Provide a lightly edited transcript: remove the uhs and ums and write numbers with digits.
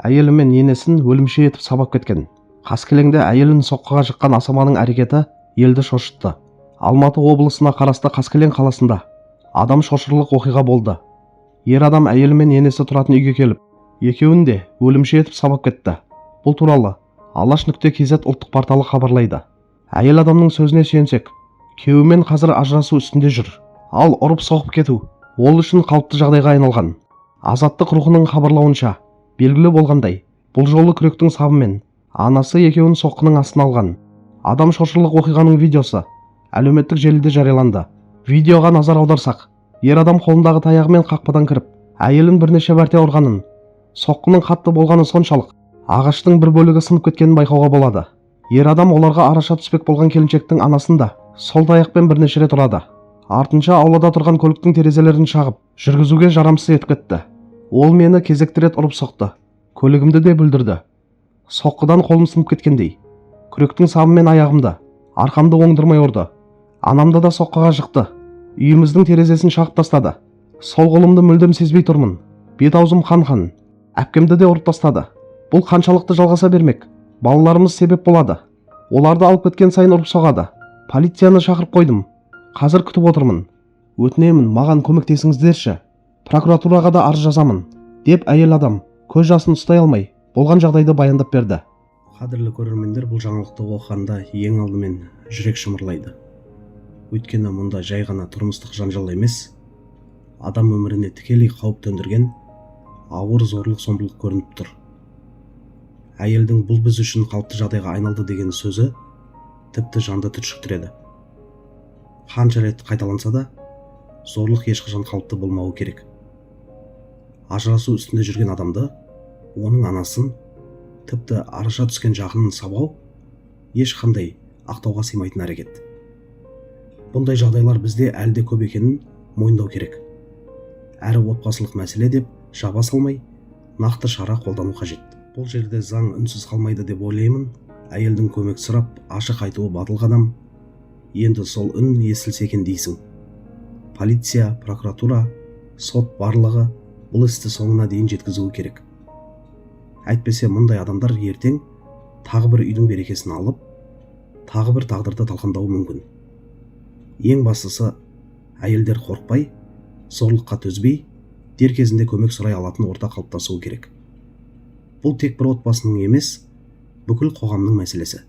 Әйелі мен енесін өлімші етіп сабап кеткен. Қаскелеңде әйелін соққыға жыққан асаманың әрекеті елді шошытты. Алматы облысына қарасты Қаскелең қаласында адам шошырлық оқиға болды. Ер адам әйелі мен енесі тұратын үйге келіп, екеуін де өлімші етіп сабап кетті. Бұл туралы Алаш.kz ұлттық порталы хабарлайды. Әйел адамның сөзіне сүйенсек, күйеуімен қазір ажырасу үстінде жүр. Ал ұрып соғып кету ол үшін қалыпты жағдайға айналған. Азаттық рухының хабарлауынша, белгілі болғандай, бұл жолы күректің сабымен анасы екеуін соққының астына алған. Адам шошырлық оқиғаның видеосы әлеуметтік желіде жарияланды. Видеоға назар аударсақ, ер адам қолындағы таяғымен қақпадан кіріп, әйелін бірнеше мәрте ұрғанын, соққының қатты болғаны соншалық, ағаштың бір бөлігі сынып кеткенін байқауға болады. Ер адам оларға араша түспек болған келіншектің анасын да сол таяқпен бірнеше рет ұрады. Артынша аулада тұрған көліктің терезелерін шағып, жүргізуге жарамсыз етіп кетті. Ол мені кезекті рет ұрып соқты. Көлігімді де бүлдірді. Соққыдан қолым сынып кеткендей. Күректің сабымен аяғымды, арқамды оңдырмай ұрды. Анамды да соққыға жықты. Үйіміздің терезесін шағып тастады. Сол қолымды мүлдем сезбей тұрмын. Бет-аузым қан-қан. Әпкемді де ұрып тастады. Бұл қаншалықты жалғаса бермек? Балаларымыз себеп болады. Оларды алып кеткен сайын ұрып соғады. Полицияны шақырып қойдым. Қазір күтіп отырмын. Өтінемін, маған көмектесіңіздерші. Прокуратураға да арыз жазамын, деп әйел адам көз жасын ұстай алмай болған жағдайды баяндап берді. Қадірлі көрермендер, бұл жаңалықты оқығанда ең алдымен жүрек шымырлайды. Өйткені мұнда жай ғана тұрмыстық жанжал емес, адам өміріне тікелей қауіп төндірген ауыр зорлық-зомбылық көрініп тұр. Әйелдің бұл біз үшін қалыпты жағдайға айналды деген сөзі тіпті жанды түршіктіреді. Қанша рет қайталанса да, зорлық ешқашан қалыпты болмауы керек. Ажырасу үстінде жүрген адамды, оның анасын, тіпті араша түскен жақынын сабау ешқандай ақтауға сыймайтын әрекет. Бұндай жағдайлар бізде әлде көп екенін мойындау керек. Әрі отбасылық мәселе деп жаба салмай, нақты шара қолдану қажет. Бұл жерде заң үнсіз қалмайды деп ойлаймын. Әйелдің көмек сұрап, ашық айтуы батыл қадам. Енді сол үн естілсе екен дейсің. Полиция, прокуратура, сот барлығы бұл істі соңына дейін жеткізуі керек. Әйтпесе мұндай адамдар ертең тағы бір үйдің берекесін алып, тағы бір тағдырды талқандауы мүмкін. Ең бастысы, әйелдер қорықпай, зорлыққа төзбей, дер кезінде көмек сұрай алатын орта қалыптасуы керек. Бұл тек бір отбасының емес, бүкіл қоғамның мәселесі.